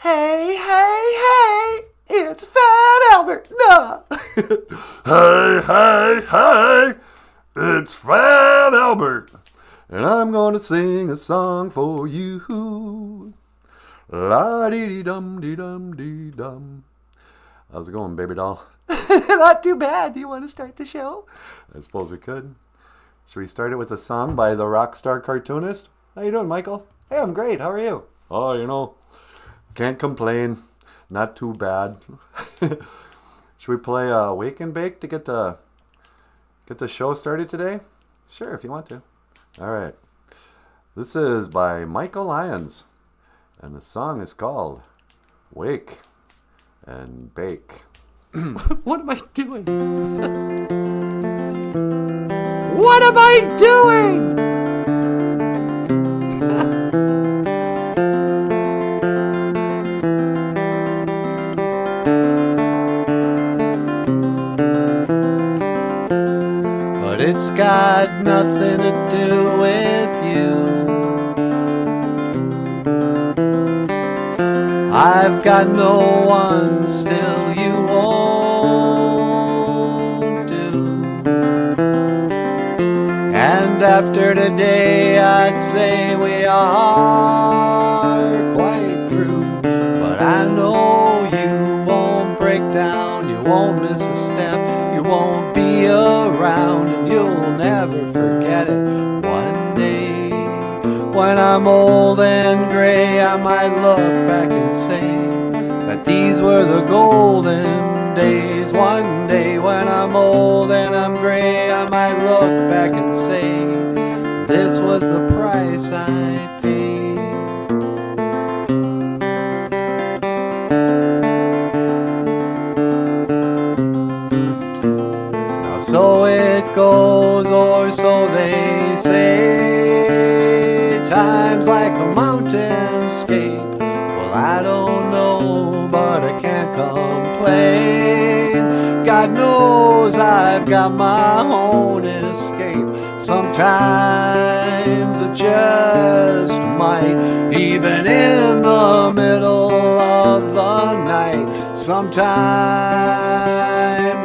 Hey, hey, hey, it's Fat Albert. No. Hey, hey, hey, it's Fat Albert, and I'm going to sing a song for you. La-dee-dee-dum-dee-dum-dee-dum. How's it going, baby doll? Not too bad. Do you want to start the show? I suppose we could. Should we start it with a song by the rock star cartoonist? How you doing, Michael? Hey, I'm great. How are you? Oh, can't complain. Not too bad. Should we play Wake and Bake to get the show started today? Sure, if you want to. All right. This is by Michael Lyons, and the song is called Wake and Bake. What am I doing? What am I doing? But it's got nothing to do with you. I've got no one, still you won't do. And after today I'd say we are quite through. But I know you won't break down, you won't miss a step, you won't be around, and you'll never forget it one day. When I'm old and gray, I might look back and say that these were the golden days. One day when I'm old and I'm gray, I might look back and say this was the price I paid. Now so it goes, or so they say, time's like a mountainscape. Well, I don't know, but I can't complain. God knows I've got my own escape. Sometimes it just might, even in the middle of the night. Sometimes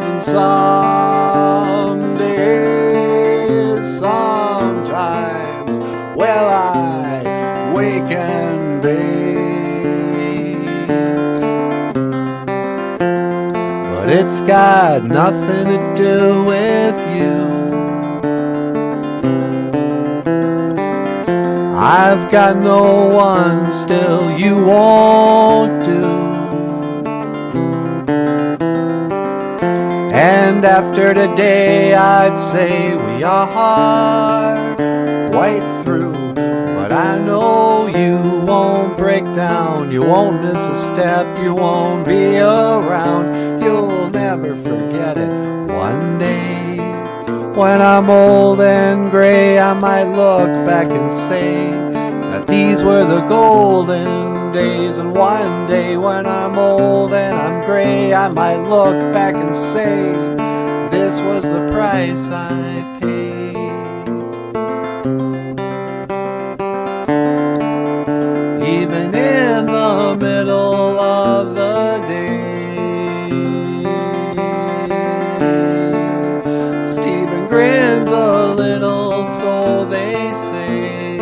and some days, sometimes, well, I wake and bake. But it's got nothing to do with you. I've got no one, still you won't do. And after today I'd say we are quite through. But I know you won't break down, you won't miss a step, you won't be around, you'll never forget it one day. When I'm old and gray, I might look back and say that these were the golden days. And one day when I'm old and I'm gray, I might look back and say this was the price I paid. Even in the middle of the day, Stephen grins a little, so they say.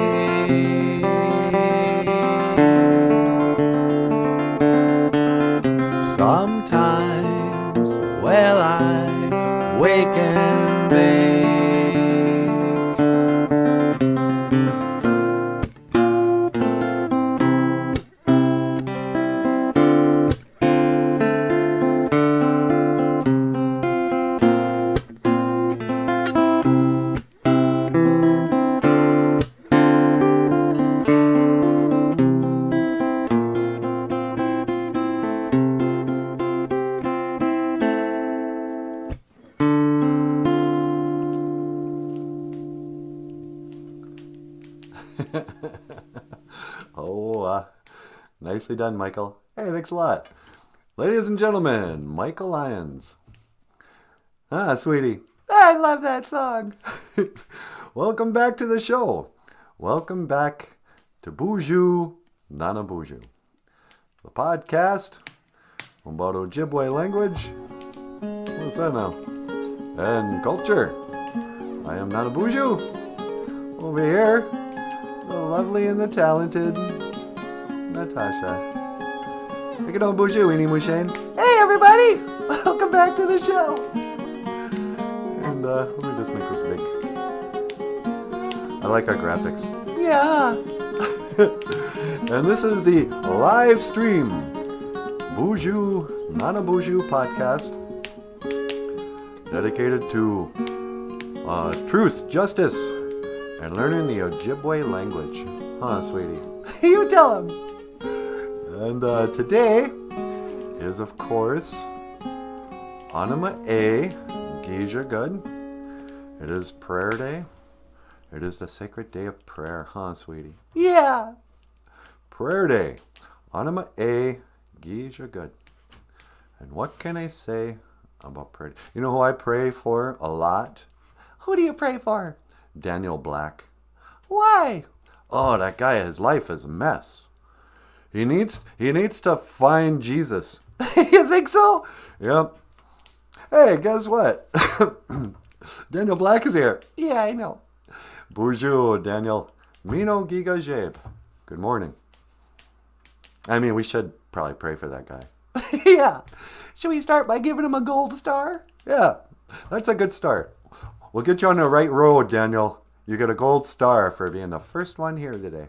Sometimes, well, I wake and bake. Nicely done, Michael. Hey, thanks a lot. Ladies and gentlemen, Michael Lyons. Ah, sweetie. I love that song. Welcome back to the show. Welcome back to Boozhoo Nanaboozhoo. the podcast about Ojibwe language. What's that now? And culture. I am Nanaboozhoo. Over here, the lovely and the talented Natasha. Take it on, Boozhoo, Weenie Mooshane. Hey, everybody! Welcome back to the show. And let me just make this big. I like our graphics. Yeah. And this is the live stream Boozhoo Nanaboozhoo podcast dedicated to truth, justice, and learning the Ojibwe language. Huh, sweetie? You tell him. And today is, of course, Anima A, Geisha Good. It is prayer day. It is the sacred day of prayer, huh, sweetie? Yeah. Prayer day. Anima A, Geisha Good. And what can I say about prayer day? You know who I pray for a lot? Who do you pray for? Daniel Black. Why? Oh, that guy, his life is a mess. He needs to find Jesus. You think so? Yep. Hey, guess what? Daniel Black is here. Yeah, I know. Boozhoo, Daniel. Mino Giga Jabe. Good morning. I mean, we should probably pray for that guy. Yeah. Should we start by giving him a gold star? Yeah, that's a good start. We'll get you on the right road, Daniel. You get a gold star for being the first one here today.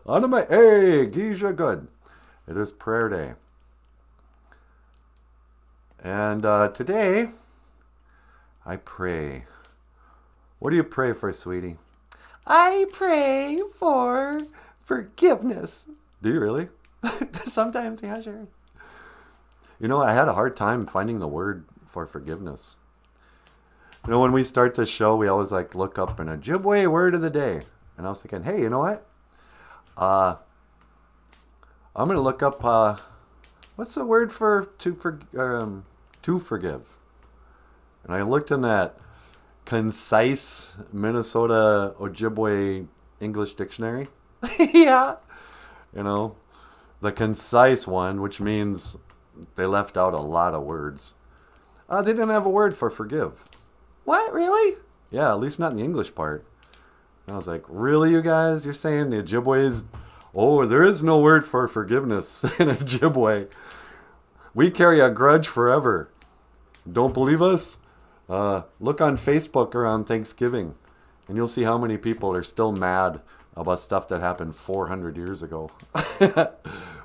On my hey, Geisha Good. It is prayer day. And today, I pray. What do you pray for, sweetie? I pray for forgiveness. Do you really? Sometimes, yeah, sure. You know, I had a hard time finding the word for forgiveness. You know, when we start this show, we always look up an Ojibwe word of the day. And I was thinking, hey, you know what? I'm going to look up, what's the word for to forgive? And I looked in that concise Minnesota Ojibwe English dictionary. Yeah. You know, the concise one, which means they left out a lot of words. They didn't have a word for forgive. What, really? Yeah, at least not in the English part. And I was like, really, you guys? You're saying the Ojibwe's... Oh, there is no word for forgiveness in Ojibwe. We carry a grudge forever. Don't believe us? Look on Facebook around Thanksgiving, and you'll see how many people are still mad about stuff that happened 400 years ago.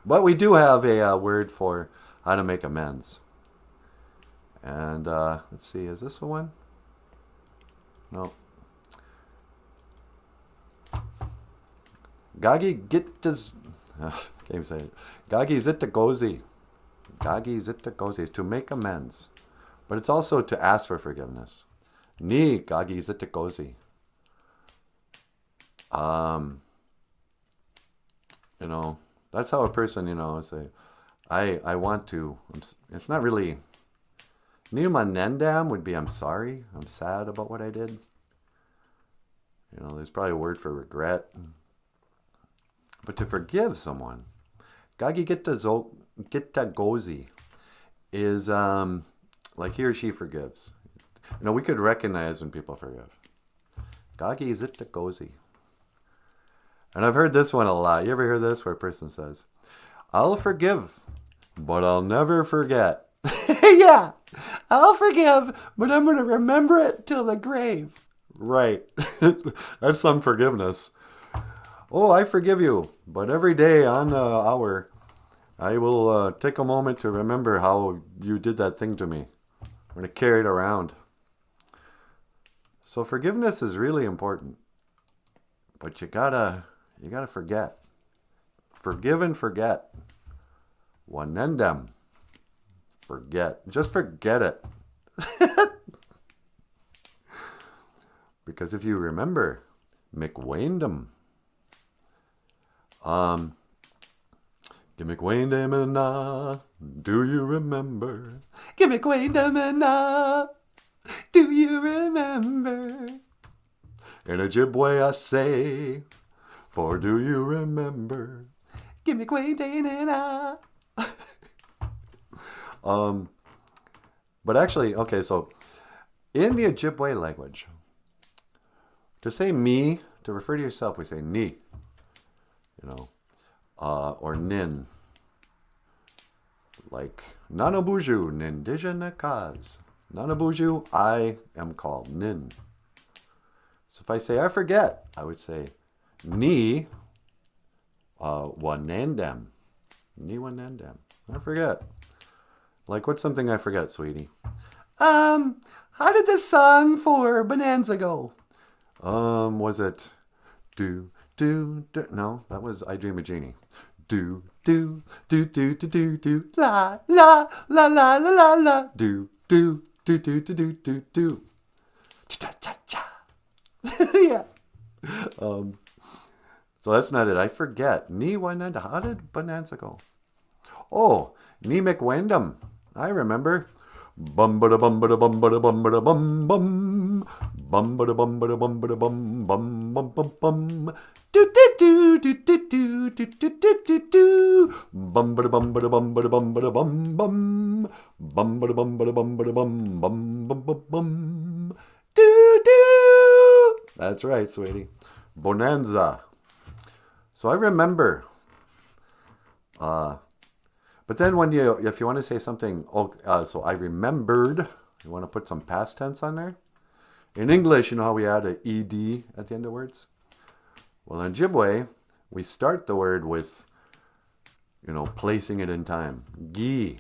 But we do have a word for how to make amends. And let's see, is this the one? No. Gagi Gittas. Can't even say it. Gagi Zittagozi. Gagi Zittagozi. To make amends. But it's also to ask for forgiveness. Ni Gagi Zittagozi. You know, that's how a person, you know, say, I want to. It's not really. Niumanendam would be I'm sorry. I'm sad about what I did. You know, there's probably a word for regret. But to forgive someone, Gagi Gittagozi is like he or she forgives. You know, we could recognize when people forgive. Gagi Gittagozi. And I've heard this one a lot. You ever hear this where a person says, I'll forgive, but I'll never forget. Yeah, I'll forgive, but I'm going to remember it till the grave. Right. That's some forgiveness. Oh, I forgive you, but every day on the hour, I will take a moment to remember how you did that thing to me. I'm going to carry it around. So forgiveness is really important, but you gotta forget. Forgive and forget. Wanendem. Forget. Just forget it. Because if you remember, McWaindem. Gimmickwaindem and do you remember? Gimmickwaindem and do you remember? In Ojibwe I say, for do you remember? Give me Nana. But actually, okay, so in the Ojibwe language, to say me, to refer to yourself, we say ni, or nin. Like Nanaboozhoo, Nindijanakaz. Nanaboozhoo, I am called nin. So if I say I forget, I would say ni wanandam. Ni wanandam. I forget. Like, what's something I forget, sweetie? How did the song for Bonanza go? Was it do, do, do? No, that was I Dream of Jeannie. Do, do, do, do, do, do, do, la, la, la, la, la, la, la, do, do, do, do, do, do, do, do. Cha, cha, cha. Yeah. So that's not it. I forget. Ni Wananda. How did Bonanza go? Oh, Ni McWendam. I remember. Bum bada bum bada bum bada bum bada bum bum. Bum bada bum bada bum bada bum bum bum bum bum. Do do do do do do do do do do do. Bum bada bum bada bum bada bum bada bum bum. Bum bada bum bada bum bada bum bum bum bum bum. Do do. That's right, sweetie. Bonanza. So I remember. But then if you want to say something, so I remembered, you want to put some past tense on there? In English, you know how we add an ed at the end of words? Well, in Ojibwe, we start the word with, placing it in time. Gi.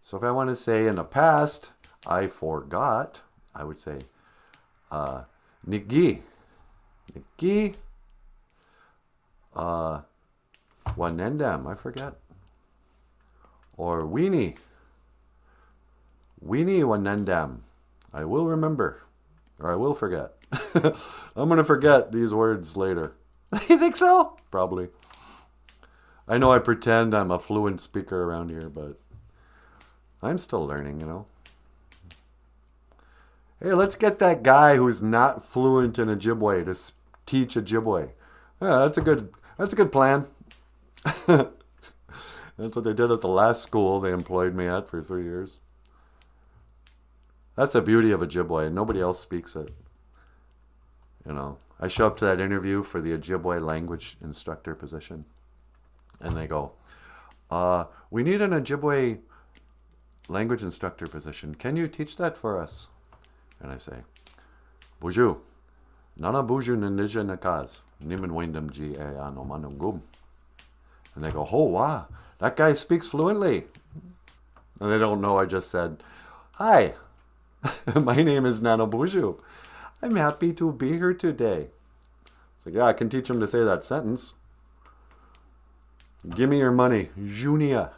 So if I want to say in the past, I forgot, I would say, nigi. Nigi. Wanendam, I forget. Or weenie. Weenie wanendam. I will remember. Or I will forget. I'm going to forget these words later. You think so? Probably. I know I pretend I'm a fluent speaker around here, but I'm still learning, Hey, let's get that guy who's not fluent in Ojibwe to teach Ojibwe. Yeah, that's a good plan. That's what they did at the last school they employed me at for 3 years. That's the beauty of Ojibwe. Nobody else speaks it. I show up to that interview for the Ojibwe language instructor position. And they go, we need an Ojibwe language instructor position. Can you teach that for us? And I say, Boozhoo Nanaboozhoo Nanaboozhoo Niman Windam G A Anomanum Gum. And they go, oh, wow, that guy speaks fluently. And they don't know I just said, hi, my name is Nanaboozhoo. I'm happy to be here today. It's like, yeah, I can teach him to say that sentence. Give me your money, Junia.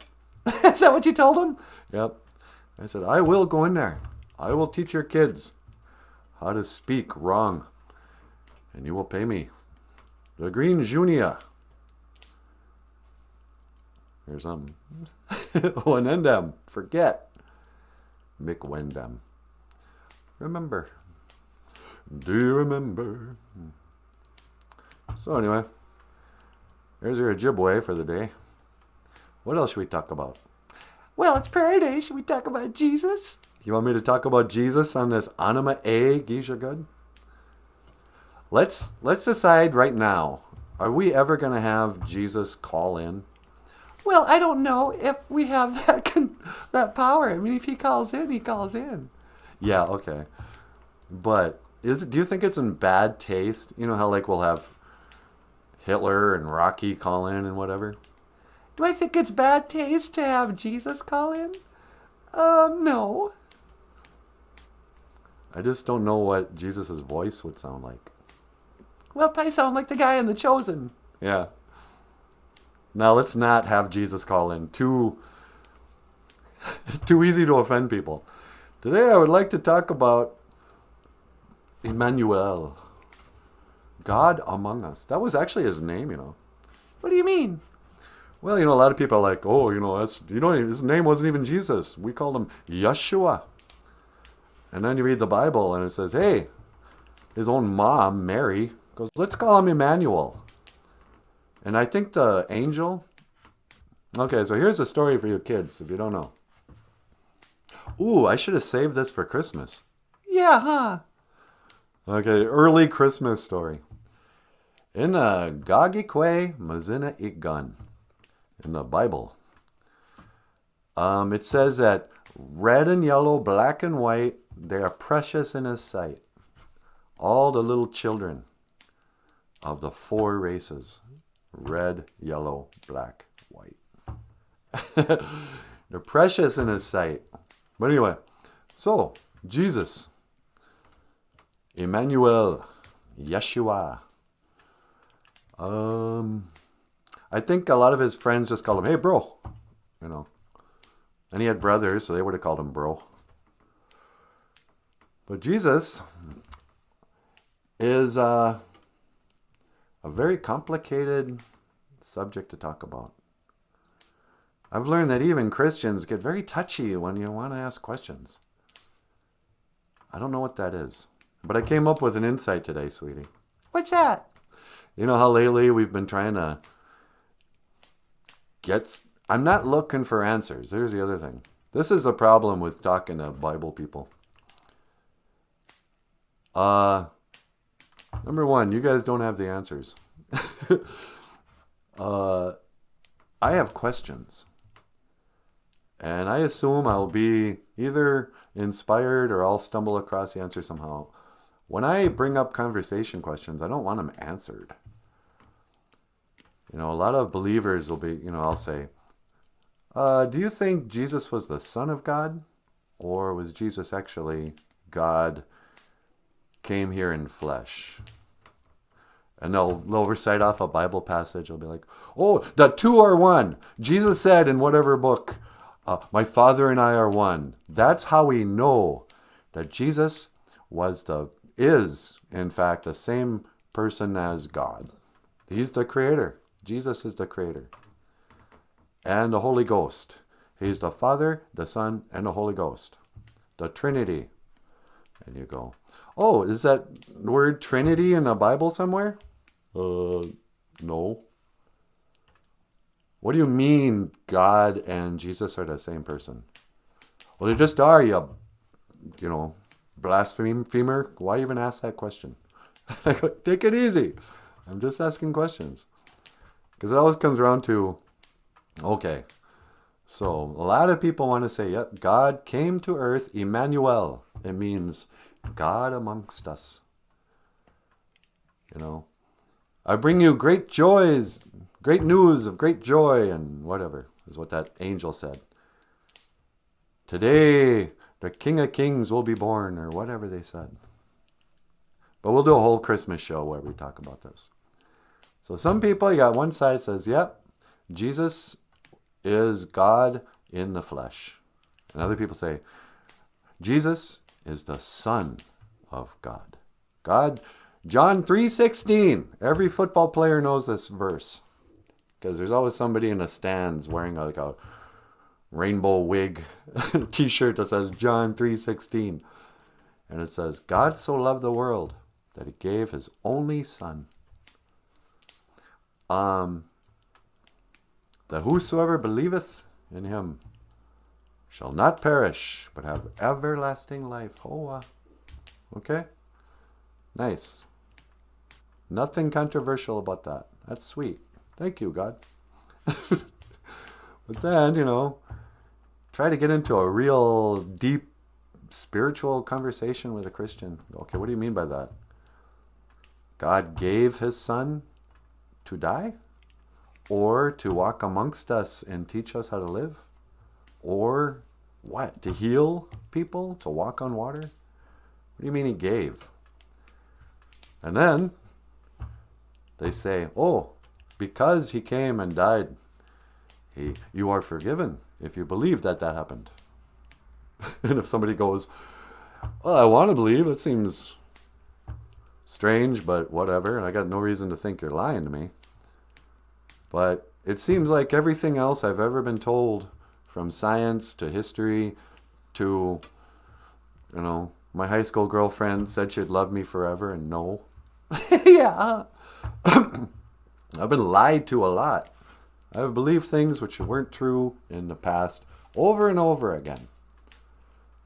Is that what you told him? Yep. I said, I will go in there. I will teach your kids how to speak wrong. And you will pay me. The green Junia. Here's some. Wanendam. Forget. McWendam. Remember. Do you remember? So anyway. There's your Ojibwe for the day. What else should we talk about? Well, it's prayer day. Should we talk about Jesus? You want me to talk about Jesus on this Anima A Geisha Good? Let's decide right now. Are we ever going to have Jesus call in? Well, I don't know if we have that power. I mean, if he calls in, he calls in. Yeah, okay. But do you think it's in bad taste? You know how we'll have Hitler and Rocky call in and whatever? Do I think it's bad taste to have Jesus call in? No. I just don't know what Jesus' voice would sound like. Well, I sound like the guy in The Chosen. Yeah. Now, let's not have Jesus call in. Too easy to offend people. Today, I would like to talk about Emmanuel. God among us. That was actually his name, What do you mean? Well, a lot of people are like, oh, his name wasn't even Jesus. We called him Yeshua. And then you read the Bible and it says, hey, his own mom, Mary, goes, let's call him Emmanuel. And I think the angel... Okay, so here's a story for you kids, if you don't know. Ooh, I should have saved this for Christmas. Yeah, huh? Okay, early Christmas story. In Ojibwe Word, in the Bible, it says that red and yellow, black and white, they are precious in His sight. All the little children of the 4 races. Red, yellow, black, white. They're precious in His sight. But anyway, so Jesus, Emmanuel, Yeshua. I think a lot of His friends just called Him, hey bro, you know. And He had brothers, so they would have called Him bro. But Jesus is a very complicated subject to talk about. I've learned that even Christians get very touchy when you want to ask questions. I don't know what that is. But I came up with an insight today, sweetie. What's that? You know how lately we've been trying to I'm not looking for answers. Here's the other thing. This is the problem with talking to Bible people. Number one, you guys don't have the answers. I have questions. And I assume I'll be either inspired or I'll stumble across the answer somehow. When I bring up conversation questions, I don't want them answered. You know, a lot of believers will be, you know, I'll say, do you think Jesus was the Son of God? Or was Jesus actually God came here in flesh? And they'll recite off a Bible passage. They'll be like, oh, the 2 are one. Jesus said in whatever book, my Father and I are one. That's how we know that Jesus is, in fact, the same person as God. He's the creator. Jesus is the creator. And the Holy Ghost. He's the Father, the Son, and the Holy Ghost. The Trinity. And you go, oh, is that word Trinity in the Bible somewhere? No. What do you mean God and Jesus are the same person? Well, they just are, you blasphemer. Why even ask that question? Take it easy. I'm just asking questions. Because it always comes around to, okay, so a lot of people want to say, yep, God came to earth, Emmanuel. It means God amongst us. You know, I bring you great joys, great news of great joy, and whatever is what that angel said. Today, the King of Kings will be born, or whatever they said. But we'll do a whole Christmas show where we talk about this. So some people, you got one side says, yep, Jesus is God in the flesh. And other people say, Jesus is the Son of God. God, John 3:16. Every football player knows this verse. Because there's always somebody in the stands wearing like a rainbow wig t-shirt that says John 3:16. And it says, God so loved the world that He gave His only Son. That whosoever believeth in Him shall not perish, but have everlasting life. Oh, okay. Nice. Nothing controversial about that. That's sweet. Thank you, God. But then, try to get into a real deep spiritual conversation with a Christian. Okay, what do you mean by that? God gave His Son to die? Or to walk amongst us and teach us how to live? Or what? To heal people? To walk on water? What do you mean He gave? And then they say, oh, because He came and died, you are forgiven if you believe that happened. And if somebody goes, well, I want to believe, it seems strange, but whatever, and I got no reason to think you're lying to me. But it seems like everything else I've ever been told, from science to history to, my high school girlfriend said she'd love me forever, and no. Yeah. I've been lied to a lot. I've believed things which weren't true in the past over and over again.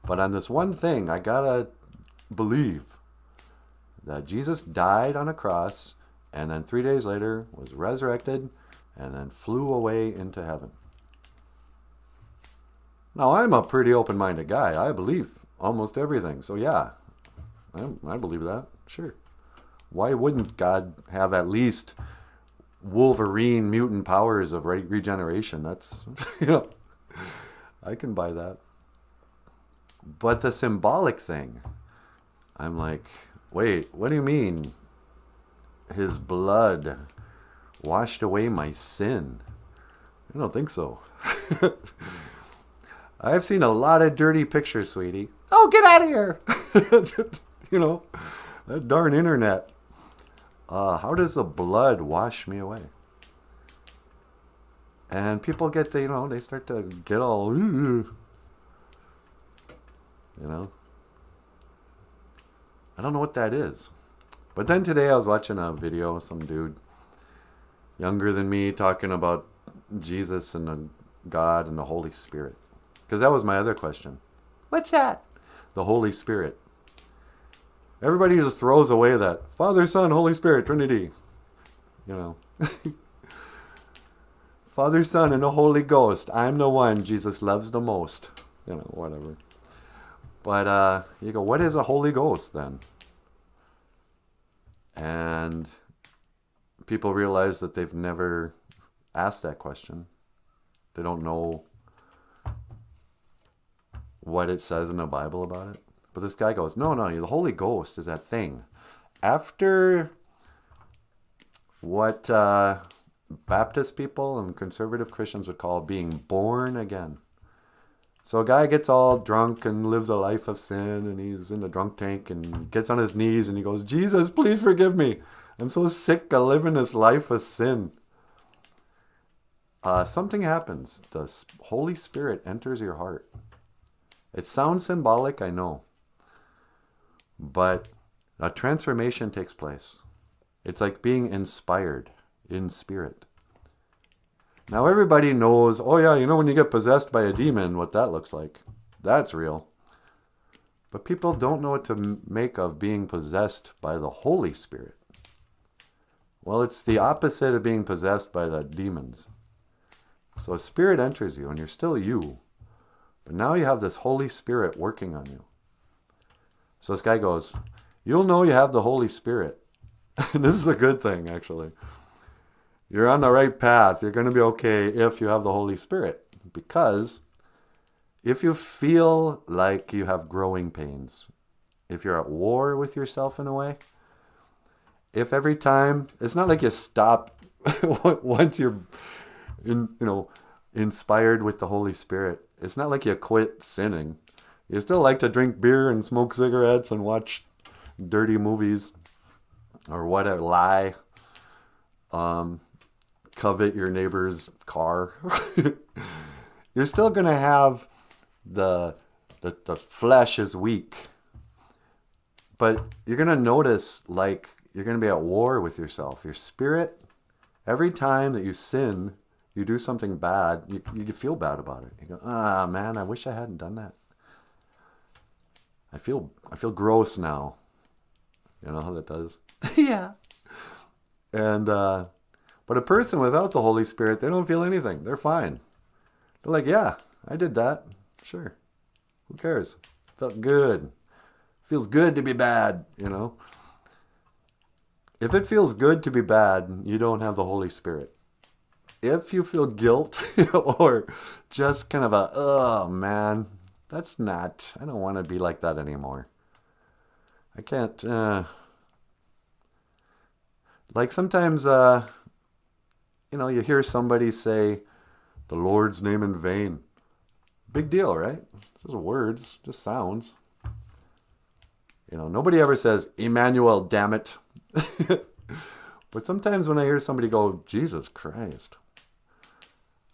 But on this one thing, I gotta believe that Jesus died on a cross and then 3 days later was resurrected and then flew away into heaven. Now, I'm a pretty open-minded guy. I believe almost everything. So yeah, I believe that, sure. Why wouldn't God have at least Wolverine mutant powers of regeneration? That's, I can buy that. But the symbolic thing, I'm like, wait, what do you mean? His blood washed away my sin? I don't think so. I've seen a lot of dirty pictures, sweetie. Oh, get out of here! That darn internet. How does the blood wash me away? And people get to, they start to get all, I don't know what that is. But then today I was watching a video, some dude younger than me talking about Jesus and God and the Holy Spirit. Because that was my other question. What's that? The Holy Spirit. Everybody just throws away that Father, Son, Holy Spirit, Trinity. Father, Son, and the Holy Ghost. I'm the one Jesus loves the most. Whatever. But you go, what is a Holy Ghost then? And people realize that they've never asked that question. They don't know what it says in the Bible about it. But this guy goes, no, the Holy Ghost is that thing. After what Baptist people and conservative Christians would call being born again. So a guy gets all drunk and lives a life of sin, and he's in the drunk tank and he gets on his knees and he goes, Jesus, please forgive me. I'm so sick of living this life of sin. Something happens. The Holy Spirit enters your heart. It sounds symbolic, I know. But a transformation takes place. It's like being inspired in spirit. Now everybody knows, oh yeah, when you get possessed by a demon, what that looks like. That's real. But people don't know what to make of being possessed by the Holy Spirit. Well, it's the opposite of being possessed by the demons. So a spirit enters you and you're still you. But now you have this Holy Spirit working on you. So this guy goes, you'll know you have the Holy Spirit. And this is a good thing, actually. You're on the right path. You're going to be okay if you have the Holy Spirit. Because if you feel like you have growing pains, if you're at war with yourself in a way, if every time, it's not like you stop once you're inspired with the Holy Spirit. It's not like you quit sinning. You still like to drink beer and smoke cigarettes and watch dirty movies or whatever, lie, covet your neighbor's car. You're still going to have the flesh is weak. But you're going to notice like you're going to be at war with yourself. Your spirit, every time that you sin, you do something bad, you feel bad about it. You go, man, I wish I hadn't done that. I feel gross now. You know how that does? Yeah. And but a person without the Holy Spirit, they don't feel anything. They're fine. They're like, yeah, I did that. Sure. Who cares? Felt good. Feels good to be bad, If it feels good to be bad, you don't have the Holy Spirit. If you feel guilt or just kind of oh man, I don't want to be like that anymore. I can't, like sometimes, you hear somebody say the Lord's name in vain. Big deal, right? It's just words, just sounds. Nobody ever says, Emmanuel, damn it. But sometimes when I hear somebody go, Jesus Christ,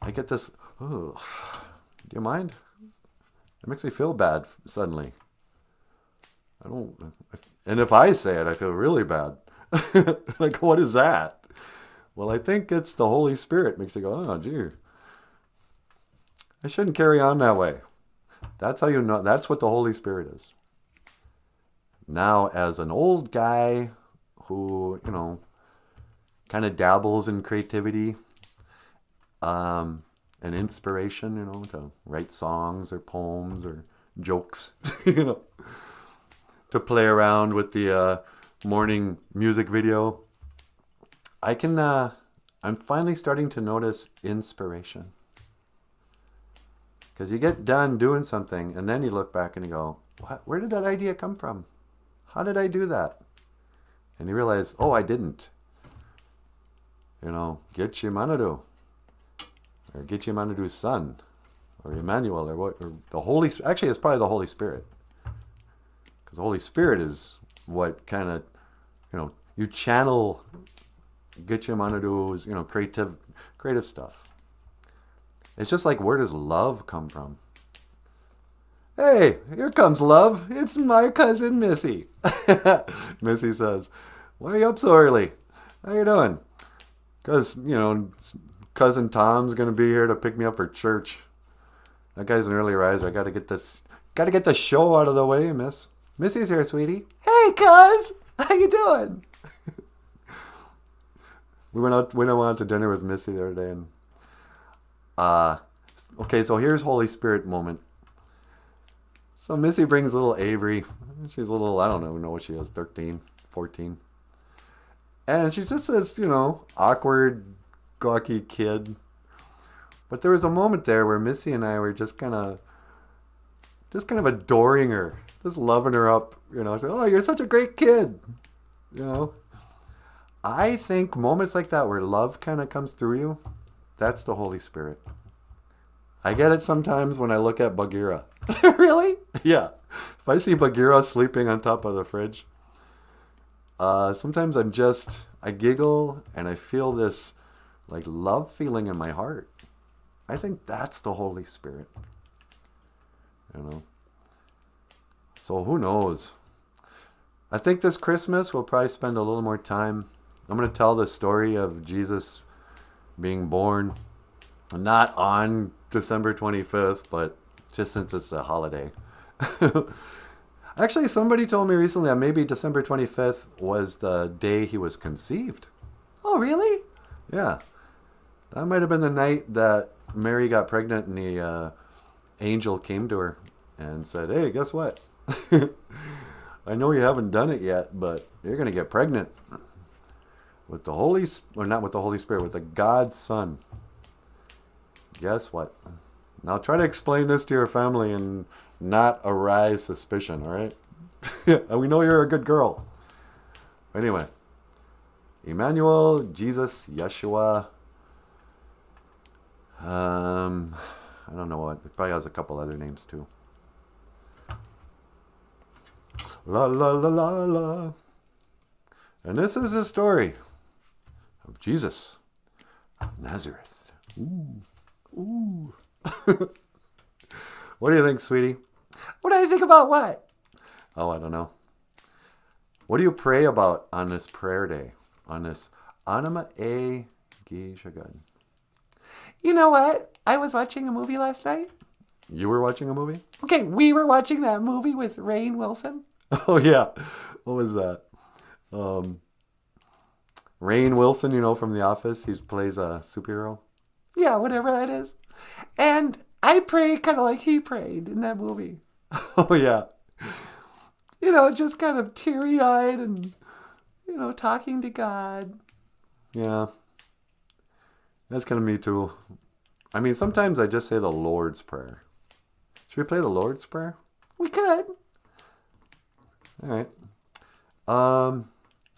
I get this, do you mind? It makes me feel bad suddenly. And if I say it, I feel really bad. Like, what is that? Well, I think it's the Holy Spirit. Makes you go, oh, gee. I shouldn't carry on that way. That's how you know. That's what the Holy Spirit is. Now, as an old guy who, kind of dabbles in creativity and inspiration, to write songs or poems or jokes, to play around with the morning music video, I'm finally starting to notice inspiration. Because you get done doing something and then you look back and you go, what? Where did that idea come from? How did I do that? And you realize, oh, I didn't. Gitche Manadu. Or Gitche Manadu's son. Or Emmanuel. Or the Holy... Actually, it's probably the Holy Spirit. Because the Holy Spirit is what kind of, you channel Gitche Manadu's, creative stuff. It's just like, where does love come from? Hey, here comes love. It's my cousin Missy. Missy says, why are you up so early? How you doing? Because, cousin Tom's going to be here to pick me up for church. That guy's an early riser. I got to get the show out of the way, miss. Missy's here, sweetie. Hey, cuz. How you doing? We went out to dinner with Missy the other day, and okay, so here's Holy Spirit moment. So Missy brings little Avery. She's a little, I don't know what she is, 13, 14. And she's just this, awkward, gawky kid. But there was a moment there where Missy and I were just kind of adoring her, just loving her up, saying, oh, you're such a great kid, I think moments like that where love kind of comes through you, that's the Holy Spirit. I get it sometimes when I look at Bagheera. Really? Yeah. If I see Bagheera sleeping on top of the fridge, sometimes I giggle and I feel this like love feeling in my heart. I think that's the Holy Spirit. So who knows? I think this Christmas we'll probably spend a little more time. I'm going to tell the story of Jesus being born, not on December 25th, but just since it's a holiday. Actually, somebody told me recently that maybe December 25th was the day he was conceived. Oh, really? Yeah. That might have been the night that Mary got pregnant and the angel came to her and said, hey, guess what? I know you haven't done it yet, but you're going to get pregnant with the not with the Holy Spirit, with the God's Son. Guess what? Now try to explain this to your family and not arise suspicion, all right? And we know you're a good girl. Anyway, Emmanuel, Jesus, Yeshua. I don't know what. It probably has a couple other names too. La la la la la. And this is the story of Jesus of Nazareth. Ooh. Ooh. What do you think, sweetie? What do you think about what? Oh, I don't know. What do you pray about on this prayer day? On this Anima E Gishagan? You know what? I was watching a movie last night. You were watching a movie? Okay, we were watching that movie with Rainn Wilson. Oh, yeah. What was that? Rainn Wilson, from The Office. He plays a superhero. Yeah, whatever that is. And I pray kind of like he prayed in that movie. Oh, yeah. Just kind of teary-eyed and, talking to God. Yeah. That's kind of me too. I mean, sometimes I just say the Lord's Prayer. Should we play the Lord's Prayer? We could. All right.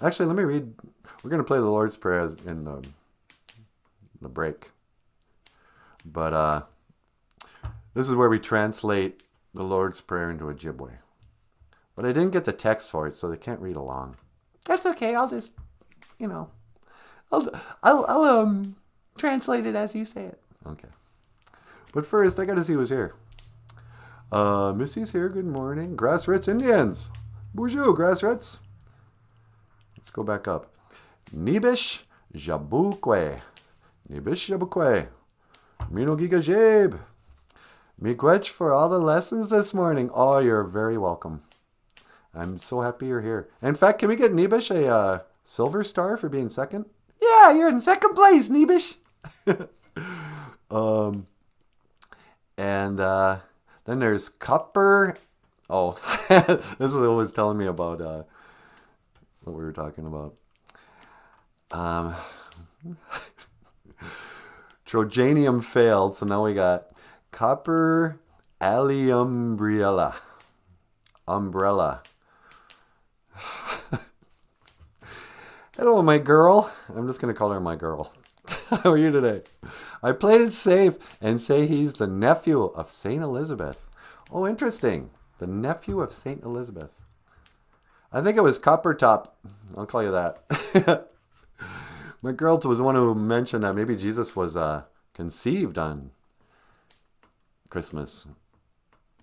Actually, let me read. We're going to play the Lord's Prayer in the break. But this is where we translate the Lord's Prayer into Ojibwe. But I didn't get the text for it, so they can't read along. That's okay. I'll just, I'll translate it as you say it. Okay. But first, I got to see who's here. Missy's here. Good morning. Grassroots Indians. Boozhoo, Grassroots. Let's go back up. Neebish Jabukwe. Nibish Jabukwe. Mino Giga Jabe. Miigwech for all the lessons this morning. Oh, you're very welcome. I'm so happy you're here. In fact, can we get Nibish a silver star for being second? Yeah, you're in second place, Nibish. And then there's Copper. Oh, this is always telling me about what we were talking about. Trojanium failed, so now we got Copper Umbrella. Hello, my girl. I'm just going to call her my girl. How are you today? I played it safe and say he's the nephew of St. Elizabeth. Oh, interesting. The nephew of St. Elizabeth. I think it was Copper Top. I'll call you that. My girl was the one who mentioned that maybe Jesus was conceived on Christmas.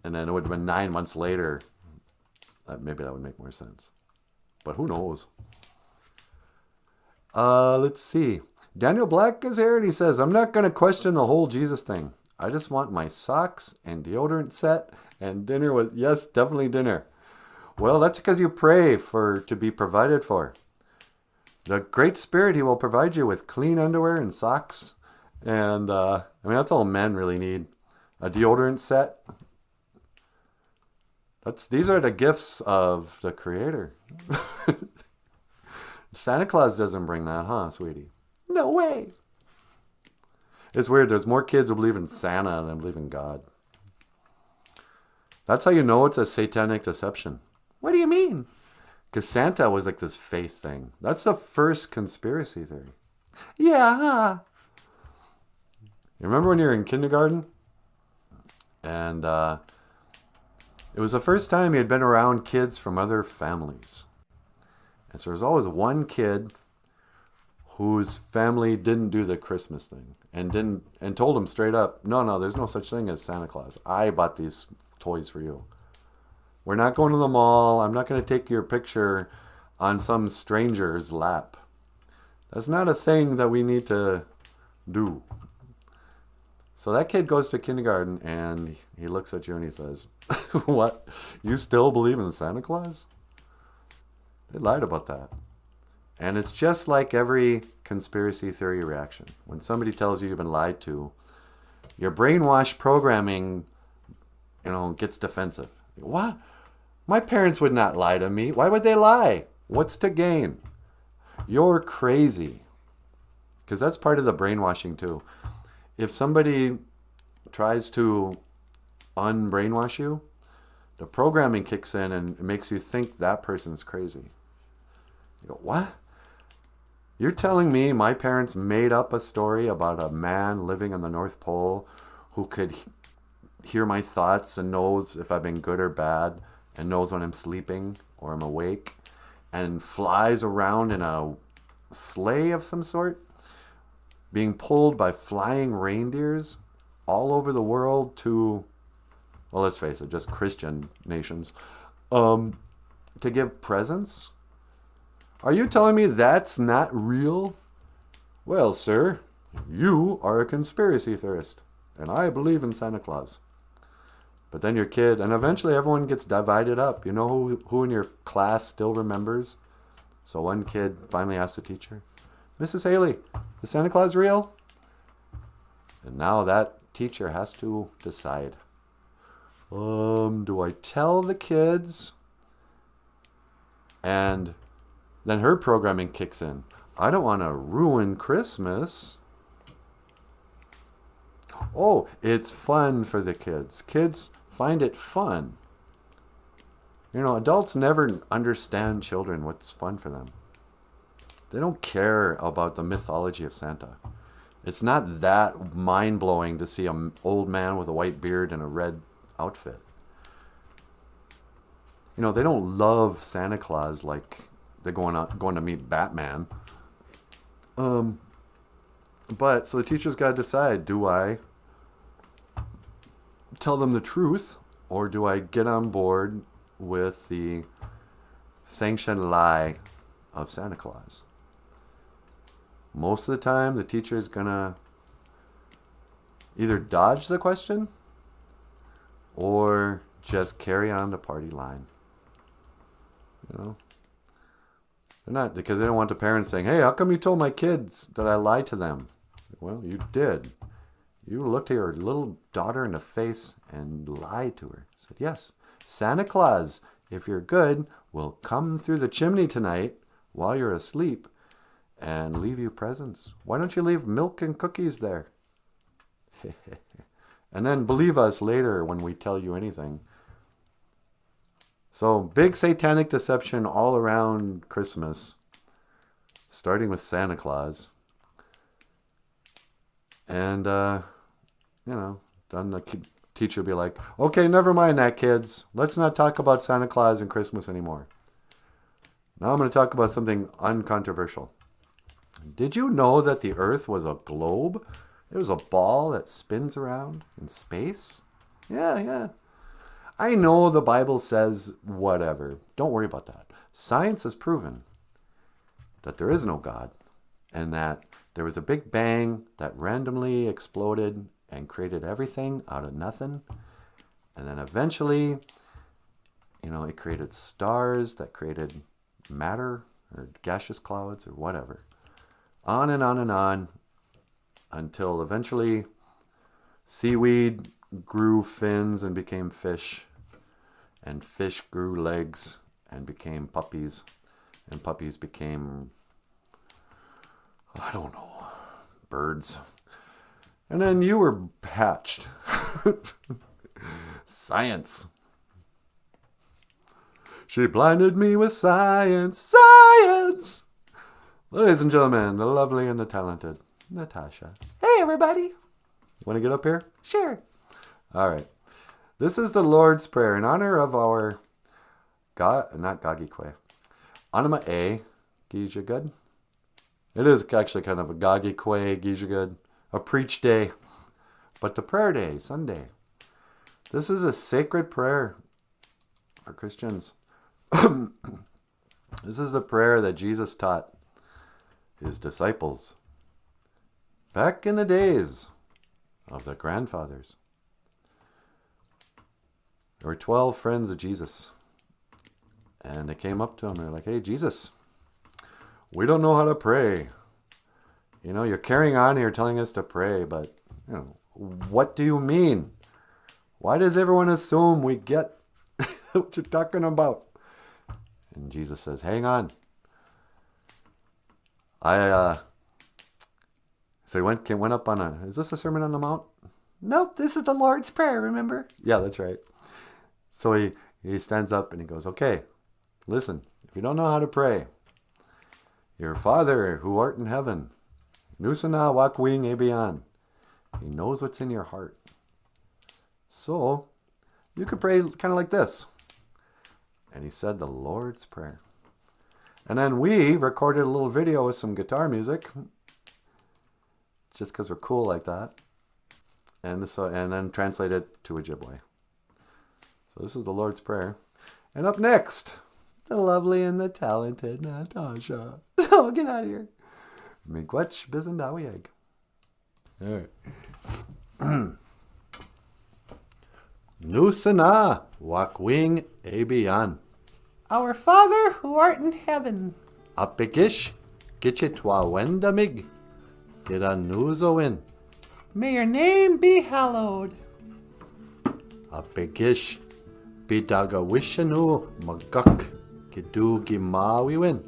And then it would have been 9 months later. Maybe that would make more sense. But who knows? Let's see. Daniel Black is here and he says, I'm not going to question the whole Jesus thing. I just want my socks and deodorant set and dinner with, yes, definitely dinner. Well, that's because you pray to be provided for. The Great Spirit, he will provide you with clean underwear and socks. And, that's all men really need. A deodorant set. These are the gifts of the Creator. Santa Claus doesn't bring that, huh, sweetie? No way. It's weird. There's more kids who believe in Santa than believe in God. That's how you know it's a satanic deception. What do you mean? Because Santa was like this faith thing. That's the first conspiracy theory. Yeah, huh? You remember when you were in kindergarten? And it was the first time you had been around kids from other families. And so there was always one kid whose family didn't do the Christmas thing and told him straight up, no, there's no such thing as Santa Claus. I bought these toys for you. We're not going to the mall. I'm not going to take your picture on some stranger's lap. That's not a thing that we need to do. So that kid goes to kindergarten and he looks at you and he says, what? You still believe in Santa Claus? They lied about that. And it's just like every conspiracy theory reaction. When somebody tells you you've been lied to, your brainwashed programming, gets defensive. What? My parents would not lie to me. Why would they lie? What's to gain? You're crazy. Because that's part of the brainwashing too. If somebody tries to unbrainwash you, the programming kicks in and it makes you think that person's crazy. You go, what? You're telling me my parents made up a story about a man living on the North Pole who could hear my thoughts and knows if I've been good or bad and knows when I'm sleeping or I'm awake and flies around in a sleigh of some sort, being pulled by flying reindeers all over the world to, well, let's face it, just Christian nations, to give presents? Are you telling me that's not real? Well, sir, you are a conspiracy theorist, and I believe in Santa Claus. But then your kid, and eventually everyone gets divided up. You know who in your class still remembers? So one kid finally asks the teacher, Mrs. Haley, is Santa Claus real? And now that teacher has to decide. Do I tell the kids? And then her programming kicks in. I don't want to ruin Christmas. Oh, it's fun for the kids. Kids find it fun. Adults never understand children what's fun for them. They don't care about the mythology of Santa. It's not that mind-blowing to see an old man with a white beard and a red outfit. They don't love Santa Claus like they're going to meet Batman. But so the teacher's got to decide, do I tell them the truth or do I get on board with the sanctioned lie of Santa Claus? most of the time the teacher is gonna either dodge the question or just carry on the party line. You know? They're not, because they don't want the parents saying, hey, how come you told my kids that I lied to them? Well, you did. You looked at your little daughter in the face and lied to her. Said, yes, Santa Claus, if you're good, will come through the chimney tonight while you're asleep and leave you presents. Why don't you leave milk and cookies there? And then believe us later when we tell you anything. So big satanic deception all around Christmas, starting with Santa Claus. And, then the teacher will be like, okay, never mind that, kids. Let's not talk about Santa Claus and Christmas anymore. Now I'm going to talk about something uncontroversial. Did you know that the Earth was a globe? It was a ball that spins around in space? Yeah. I know the Bible says whatever. Don't worry about that. Science has proven that there is no God and that there was a big bang that randomly exploded and created everything out of nothing. And then eventually, it created stars that created matter or gaseous clouds or whatever. On and on and on until eventually seaweed grew fins and became fish. And fish grew legs and became puppies. And puppies became, I don't know, birds. And then you were hatched. Science. She blinded me with science. Science! Ladies and gentlemen, the lovely and the talented Natasha. Hey, everybody. You want to get up here? Sure. All right. This is the Lord's Prayer in honor of our not Gagikwe. Anima A, Gijagud. It is actually kind of a Gagikwe, Gijagud, a preach day. But the prayer day, Sunday. This is a sacred prayer for Christians. This is the prayer that Jesus taught his disciples back in the days of the grandfathers. There were 12 friends of Jesus. And they came up to him and they're like, hey, Jesus, we don't know how to pray. You're carrying on here telling us to pray, but, what do you mean? Why does everyone assume we get what you're talking about? And Jesus says, hang on. So he went up on is this a Sermon on the Mount? Nope, this is the Lord's Prayer, remember? Yeah, that's right. So he stands up and he goes, okay, listen, if you don't know how to pray, your Father who art in heaven, Nusana wakwing ebian, he knows what's in your heart. So you could pray kind of like this. And he said the Lord's Prayer. And then we recorded a little video with some guitar music, just because we're cool like that. And then translate it to Ojibwe. So this is the Lord's Prayer. And up next, the lovely and the talented Natasha. Oh, get out of here. Miigwech bizendawieg. All right. Nusana wakwing ebian. Our Father who art in heaven. Apikish kichitwa wendamig. Kiranuzoin. May your name be hallowed. Apikish bidagawishanu magak kidugimawiwin.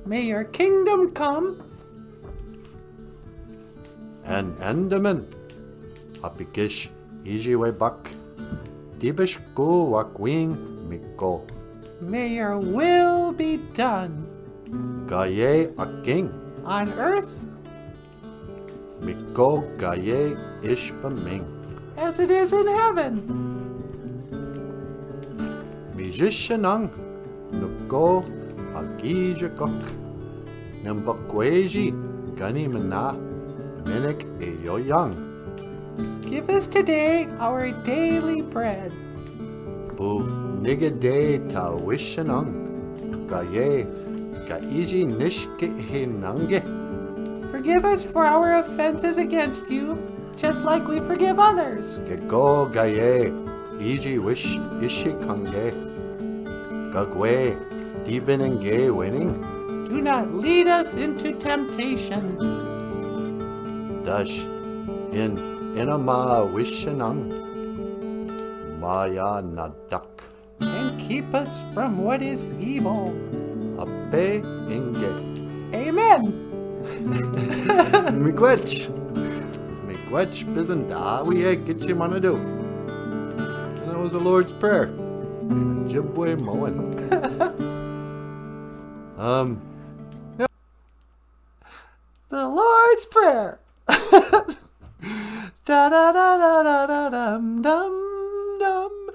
May your kingdom come. And endaman. Apikish ijiwe bak. Dibish go wakwing miko. May your will be done. Gaye aking. On earth Miko gaye ishpaming. as it is in heaven. Mijishanang. Nuko agijakok. Nambakweji ganimana. Minik eyoyang. Give us today our daily bread. Bu nigade tawishanang. Gaye gaiji nishke hinange. Forgive forgive us for our offenses against you, just like we forgive others. Geko gaye, iji wish ishi kange. Gagwe, dibin and gay winning. Do not lead us into temptation. Dash, in inama wishanang. Maya nadak. And keep us from what is evil. Ape inge. Amen. Miigwech. Miigwech bizandawi get you mana do. And that was the Lord's Prayer. Ojibwe Moen. Yeah. The Lord's Prayer. Da da da da da da dum dum dum.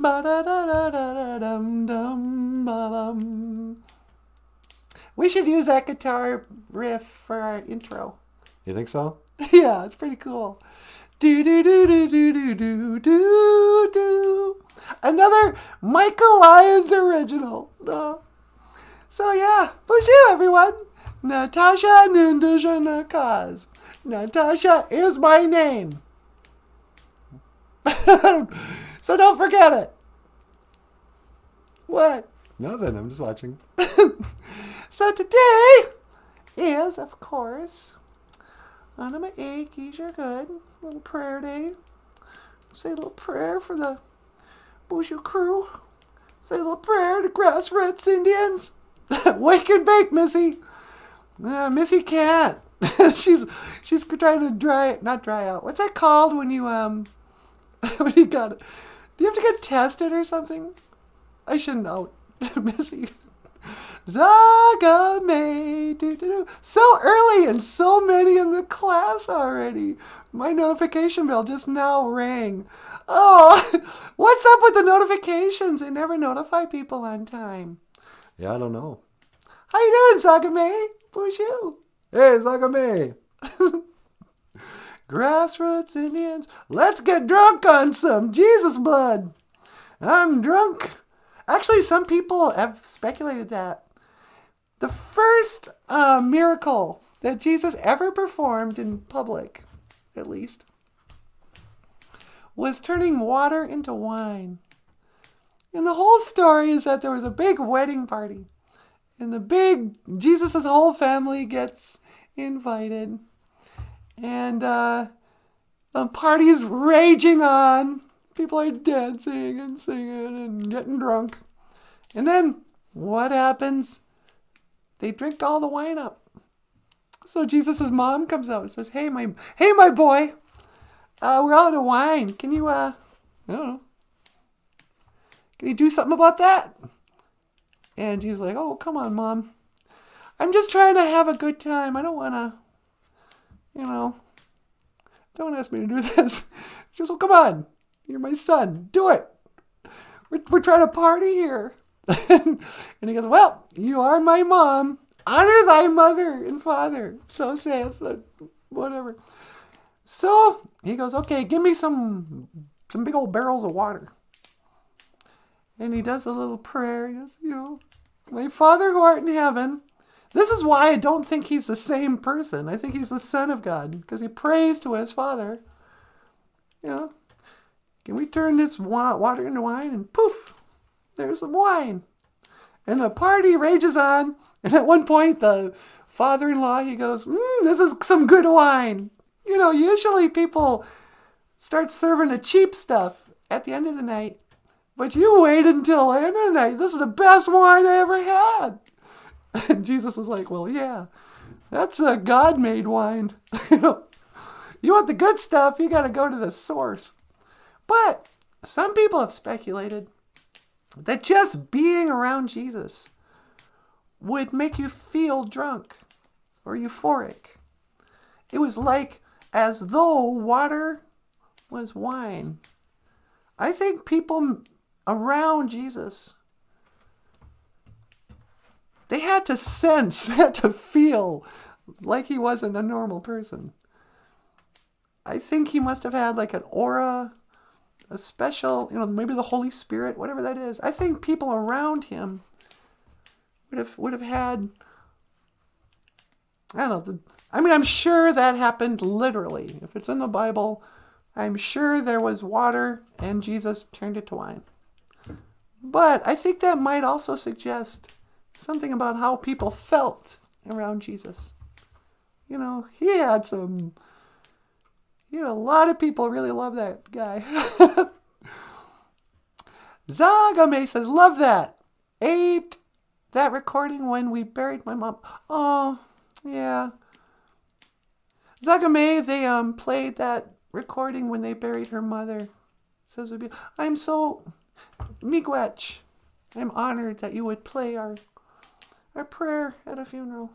Ba da da da da da dum dum ba dum. We should use that guitar riff for our intro. You think so? Yeah, it's pretty cool. Do do do do do do do do do. Another Michael Lyons original. So yeah, Boozhoo everyone. Natasha Nindajana Kaz. Natasha is my name. So don't forget it. What? Nothing. I'm just watching. So today is, of course, Anima Akeys You're Good. Little prayer day. Say a little prayer for the Boozhoo crew. Say a little prayer to grassroots Indians. Wake and bake, Missy. Missy can't. she's trying to not dry out. What's that called when you when you got it? Do you have to get tested or something? I should know. Missy. Zagame. Do. So early and so many in the class already. My notification bell just now rang. Oh, what's up with the notifications? They never notify people on time. Yeah, I don't know. How you doing, Zagame? Boozhoo. Hey, Zagame. Grassroots Indians, let's get drunk on some Jesus blood. I'm drunk. Actually, some people have speculated that the first miracle that Jesus ever performed in public, at least, was turning water into wine. And the whole story is that there was a big wedding party. And Jesus' whole family gets invited. And the party's raging on. People are dancing and singing and getting drunk. And then what happens? They drink all the wine up. So Jesus' mom comes out and says, Hey, my boy, we're out of wine. Can you, I don't know, can you do something about that? And she's like, oh, come on, Mom. I'm just trying to have a good time. I don't want to, don't ask me to do this. She goes, well, come on. You're my son. Do it. We're trying to party here. And he goes, well, you are my mom. Honor thy mother and father. So saith the whatever. So he goes, okay, give me some big old barrels of water. And he does a little prayer. He goes, my Father who art in heaven. This is why I don't think he's the same person. I think he's the Son of God because he prays to his Father. Can we turn this water into wine? And poof, there's some wine. And the party rages on. And at one point, the father-in-law, he goes, this is some good wine. Usually people start serving the cheap stuff at the end of the night. But you wait until the end of the night. This is the best wine I ever had. And Jesus was like, well, yeah, that's a God-made wine. You want the good stuff, you got to go to the source. But some people have speculated that just being around Jesus would make you feel drunk or euphoric. It was like as though water was wine. I think people around Jesus, they had to sense, had to feel like he wasn't a normal person. I think he must have had like an aura, a special, maybe the Holy Spirit, whatever that is. I think people around him would have had I don't know. I'm sure that happened literally. If it's in the Bible, I'm sure there was water and Jesus turned it to wine. But I think that might also suggest something about how people felt around Jesus. He had a lot of people really love that guy. Zagame says, love that. Ate that recording when we buried my mom. Oh, yeah. Zagame, they played that recording when they buried her mother. Says, I'm so miigwech. I'm honored that you would play our prayer at a funeral.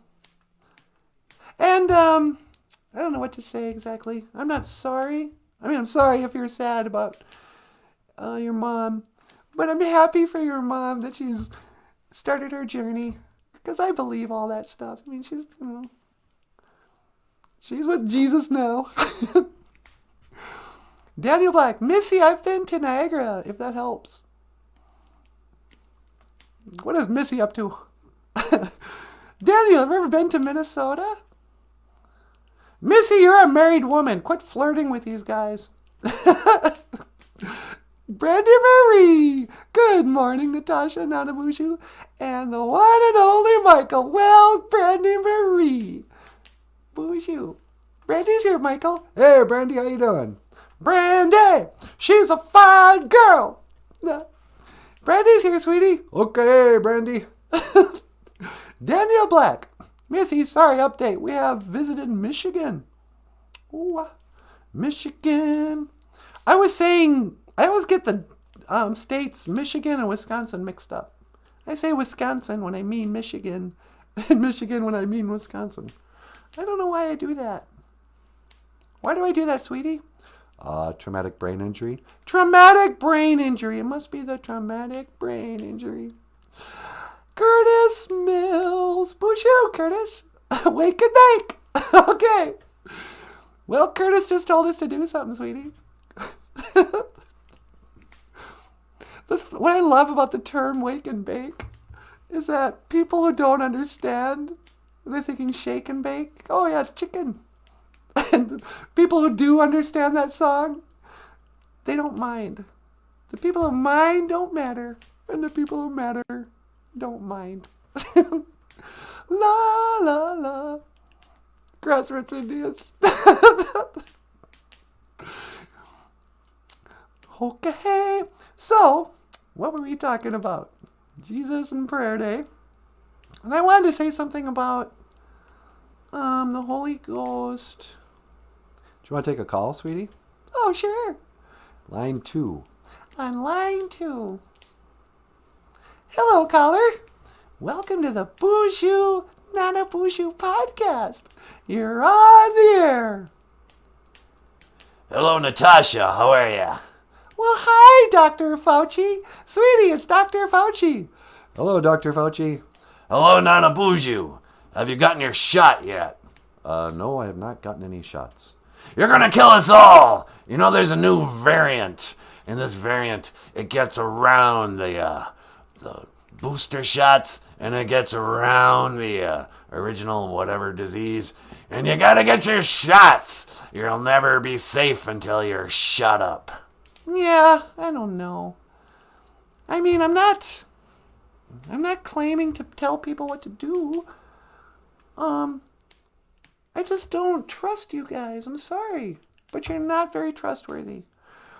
And I don't know what to say exactly. I'm not sorry. I'm sorry if you're sad about your mom, but I'm happy for your mom that she's started her journey, because I believe all that stuff. She's with Jesus now. Daniel Black, Missy, I've been to Niagara, if that helps. What is Missy up to? Daniel, have you ever been to Minnesota? Missy, you're a married woman. Quit flirting with these guys. Brandy Marie. Good morning, Natasha Nanaboozhoo. And the one and only Michael. Well, Brandy Marie. Boozhoo. Brandy's here, Michael. Hey, Brandy, how you doing? Brandy, she's a fine girl. Brandy's here, sweetie. Okay, Brandy. Daniel Black. Missy, sorry, update. We have visited Michigan. Ooh, Michigan. I was saying, I always get the states Michigan and Wisconsin mixed up. I say Wisconsin when I mean Michigan, and Michigan when I mean Wisconsin. I don't know why I do that. Why do I do that, sweetie? Traumatic brain injury. Traumatic brain injury. It must be the traumatic brain injury. Curtis Mills. Boozhoo, Curtis. Wake and bake. Okay. Well, Curtis just told us to do something, sweetie. What I love about the term wake and bake is that people who don't understand, they're thinking shake and bake. Oh, yeah, chicken. And people who do understand that song, they don't mind. The people who mind don't matter. And the people who matter don't mind. La, la, la. Grassroots Indians. Okay. So, what were we talking about? Jesus and Prayer Day. And I wanted to say something about the Holy Ghost. Do you want to take a call, sweetie? Oh, sure. Line 2. On line 2. Hello, caller. Welcome to the Boozhoo Nanaboozhoo podcast. You're on the air. Hello, Natasha. How are ya? Well, hi, Dr. Fauci. Sweetie, it's Dr. Fauci. Hello, Dr. Fauci. Hello, Nanaboozhoo. Have you gotten your shot yet? No, I have not gotten any shots. You're gonna kill us all! You know, there's a new variant. In this variant, it gets around the booster shots, and it gets around the original whatever disease. And you gotta get your shots! You'll never be safe until you're shut up. Yeah, I don't know. I'm not claiming to tell people what to do. I just don't trust you guys. I'm sorry. But you're not very trustworthy.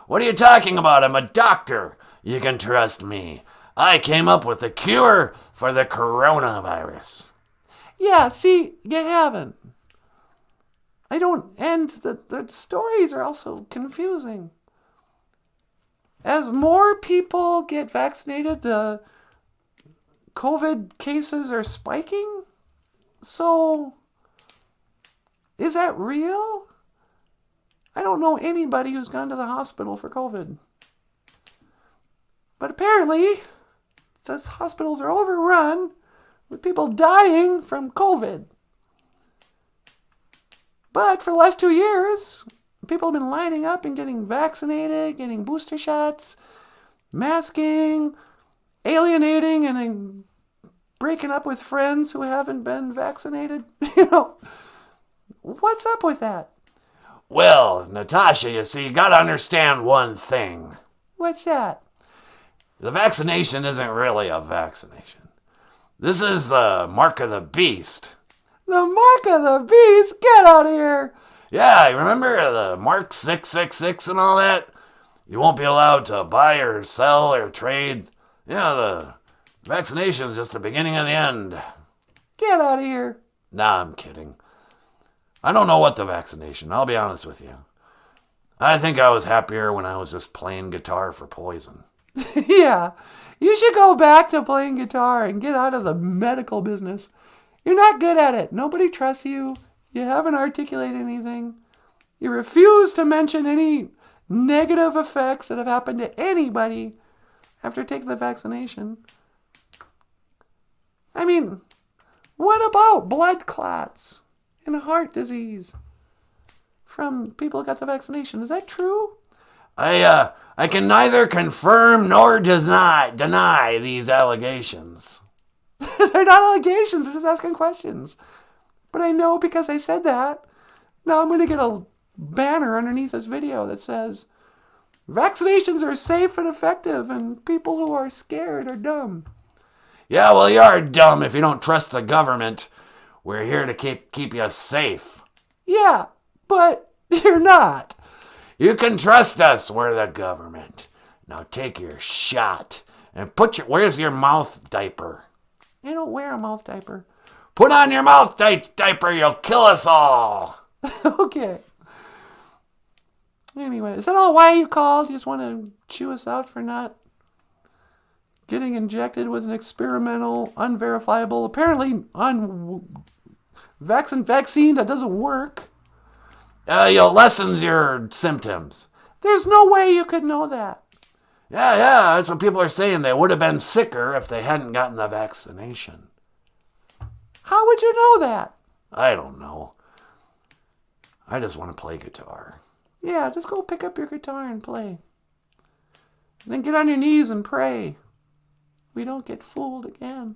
What are you talking about? I'm a doctor. You can trust me. I came up with the cure for the coronavirus. Yeah, see, you haven't. I don't, and the stories are also confusing. As more people get vaccinated, the COVID cases are spiking. So, is that real? I don't know anybody who's gone to the hospital for COVID. But apparently, those hospitals are overrun with people dying from COVID. But for the last 2 years, people have been lining up and getting vaccinated, getting booster shots, masking, alienating, and breaking up with friends who haven't been vaccinated? What's up with that? Well, Natasha, you see, you gotta understand one thing. What's that? The vaccination isn't really a vaccination. This is the mark of the beast. The mark of the beast? Get out of here! Yeah, you remember the Mark 666 and all that? You won't be allowed to buy or sell or trade. Yeah, the vaccination is just the beginning of the end. Get out of here. Nah, I'm kidding. I don't know what the vaccination, I'll be honest with you. I think I was happier when I was just playing guitar for Poison. Yeah, you should go back to playing guitar and get out of the medical business. You're not good at it. Nobody trusts you. You haven't articulated anything. You refuse to mention any negative effects that have happened to anybody after taking the vaccination. I mean, what about blood clots and heart disease from people who got the vaccination? Is that true? I can neither confirm nor deny these allegations. They're not allegations, they're just asking questions. But I know because I said that. Now I'm going to get a banner underneath this video that says, vaccinations are safe and effective, and people who are scared are dumb. Yeah, well, you are dumb if you don't trust the government. We're here to keep you safe. Yeah, but you're not. You can trust us, we're the government. Now take your shot and where's your mouth diaper? I don't wear a mouth diaper. Put on your mouth diaper, you'll kill us all. Okay. Anyway, is that all why you called? You just want to chew us out for not getting injected with an experimental, unverifiable, apparently vaccine that doesn't work? You'll lessen your symptoms. There's no way you could know that. Yeah, that's what people are saying. They would have been sicker if they hadn't gotten the vaccination. How would you know that? I don't know. I just want to play guitar. Yeah, just go pick up your guitar and play. And then get on your knees and pray. We don't get fooled again.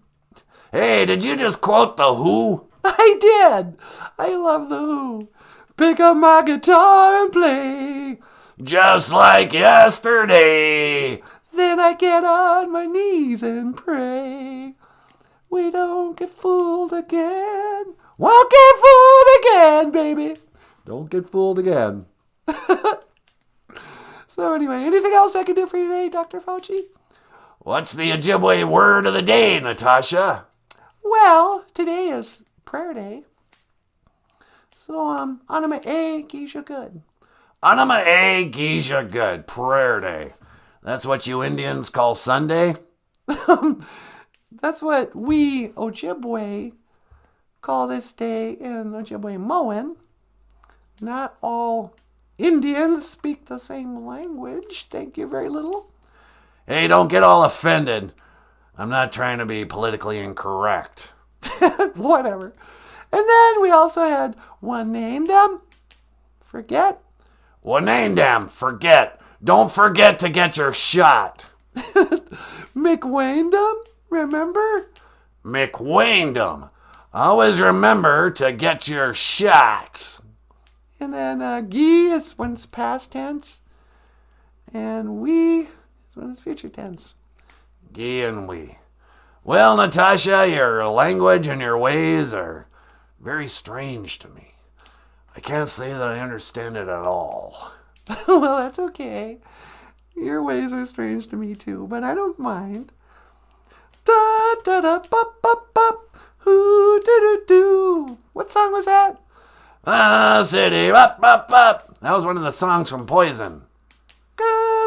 Hey, did you just quote The Who? I did. I love The Who. Pick up my guitar and play. Just like yesterday. Then I get on my knees and pray. We don't get fooled again. Won't get fooled again, baby. Don't get fooled again. So anyway, anything else I can do for you today, Dr. Fauci? What's the Ojibwe word of the day, Natasha? Well, today is prayer day. So, Anima A, Geisha good. Anima A, Geisha good. Prayer day. That's what you Indians call Sunday? That's what we Ojibwe call this day in Ojibwe Moan. Not all Indians speak the same language. Thank you very little. Hey, don't get all offended. I'm not trying to be politically incorrect. Whatever. And then we also had one named forget. One named forget. Don't forget to get your shot. McWayndom, remember? McWayndom. Always remember to get your shot. And then Gee is when it's past tense. And we is when it's future tense. Gee and we. Well, Natasha, your language and your ways are very strange to me. I can't say that I understand it at all. Well, that's okay. Your ways are strange to me too, but I don't mind. Da da da bop bop bop. Hoo doo doo doo. What song was that? City bop bop bop. That was one of the songs from Poison.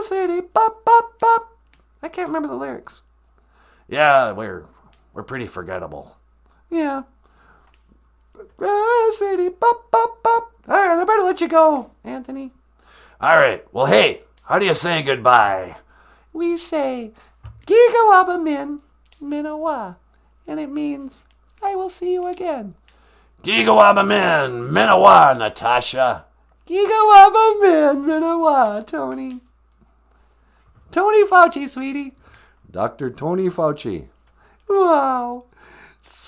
City bop bop bop. I can't remember the lyrics. Yeah, we're pretty forgettable. Yeah. City bop bop bop. All right, I better let you go, Anthony. All right. Well, hey, how do you say goodbye? We say Gigawaba Min Minawa, and it means I will see you again. Gigawaba Min Minawa, Natasha. Gigawaba Min Minawa, Tony. Tony Fauci, sweetie. Dr. Tony Fauci. Wow.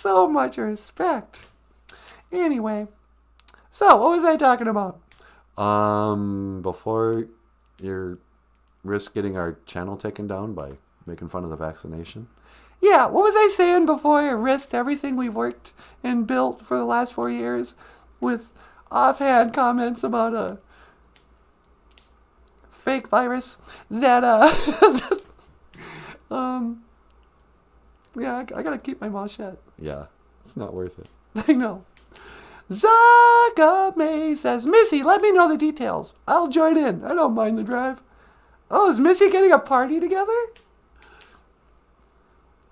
So much respect. Anyway, so what was I talking about? Before you risk getting our channel taken down by making fun of the vaccination. Yeah, what was I saying before I risked everything we've worked and built for the last 4 years with offhand comments about a fake virus that, yeah, I gotta keep my mouth shut. Yeah, it's not worth it. I know. Zaga May says, Missy, let me know the details. I'll join in. I don't mind the drive. Oh, is Missy getting a party together?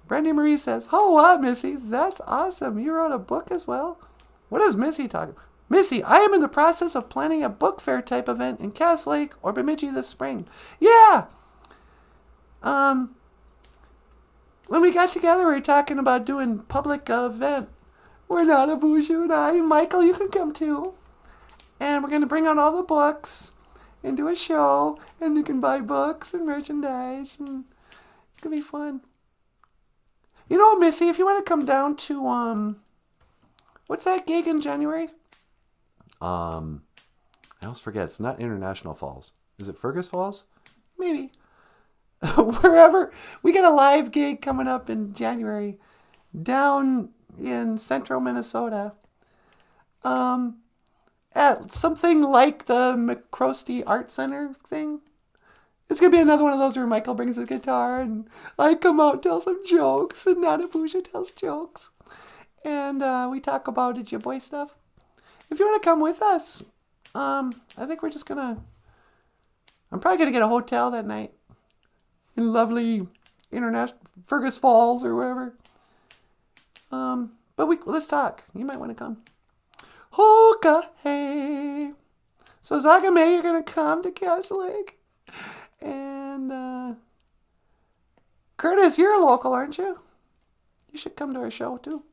Brandy Marie says, oh, wow, Missy, that's awesome. You wrote a book as well? What is Missy talking about? Missy, I am in the process of planning a book fair type event in Cass Lake or Bemidji this spring. Yeah. When we got together, we were talking about doing public event. We're not a Boozhoo and I. Michael, you can come too. And we're going to bring out all the books and do a show. And you can buy books and merchandise. And it's going to be fun. You know, Missy, if you want to come down to, what's that gig in January? I always forget. It's not International Falls. Is it Fergus Falls? Maybe. Wherever. We got a live gig coming up in January down in central Minnesota. At something like the McCrosty Art Center thing. It's going to be another one of those where Michael brings his guitar and I come out and tell some jokes and Nanaboozhoo tells jokes. And we talk about Ojibwe stuff. If you want to come with us, I think we're just going to... I'm probably going to get a hotel that night in lovely international Fergus Falls or wherever. But let's talk. You might want to come. Hoka hey. So Zaga May, you're going to come to Cass Lake. And Curtis, you're a local, aren't you? You should come to our show too.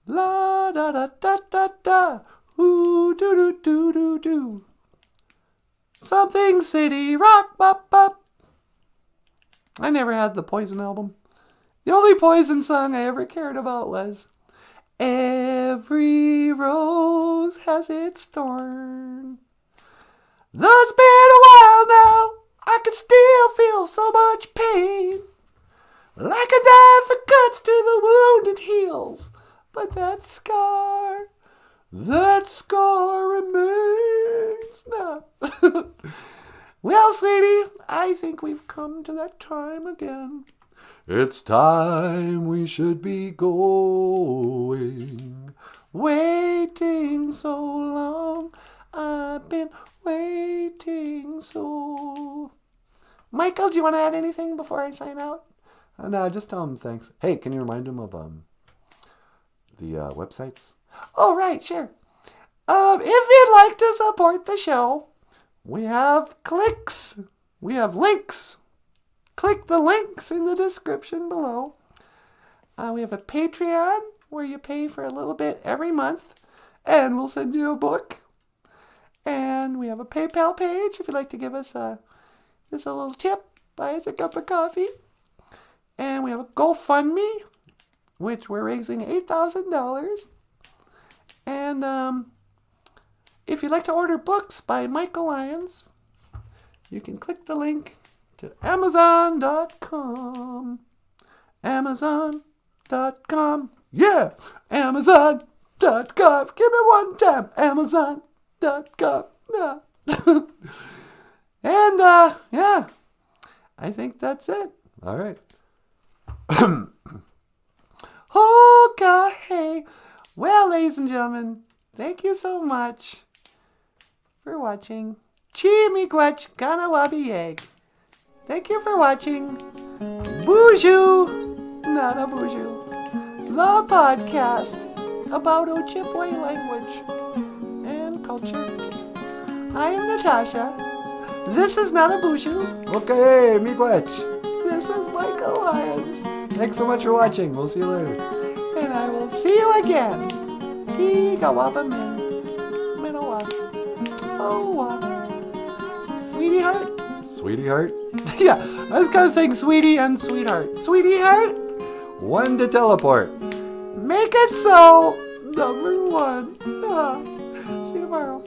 La da da da da da. Ooh doo doo doo doo doo. Something city rock bop bop. I never had the Poison album. The only Poison song I ever cared about was Every Rose Has Its Thorn. Though it's been a while now, I can still feel so much pain. Like a knife that cuts to the wound and heals. But that scar remains now. Well, sweetie, I think we've come to that time again. It's time we should be going. Waiting so long, I've been waiting so. Michael, do you want to add anything before I sign out? No, just tell him thanks. Hey, can you remind him of the websites? Oh, right, sure. If you'd like to support the show, we have clicks. We have links. Click the links in the description below. We have a Patreon where you pay for a little bit every month and we'll send you a book. And we have a PayPal page if you'd like to give us just a little tip, buy us a cup of coffee. And we have a GoFundMe, which we're raising $8,000. And if you'd like to order books by Michael Lyons, you can click the link to Amazon.com. Amazon.com. Yeah, Amazon.com. Give me one time. Amazon.com. Yeah. And, yeah, I think that's it. All right. Okay. Well, ladies and gentlemen, thank you so much for watching. Chimigwach Ganawabi Egg. Thank you for watching Boozhoo Nanaboozhoo, the podcast about Ojibwe language and culture. I am Natasha. This is Nanaboozhoo. Okay, miigwech. This is Michael Lyons. Thanks so much for watching. We'll see you later. And I will see you again. Kigawabamin. Minowa. Oh, Sweetie Heart. Sweetie Heart? Yeah, I was kind of saying sweetie and sweetheart. Sweetie Heart? 1 to teleport. Make it so. Number 1. See you tomorrow.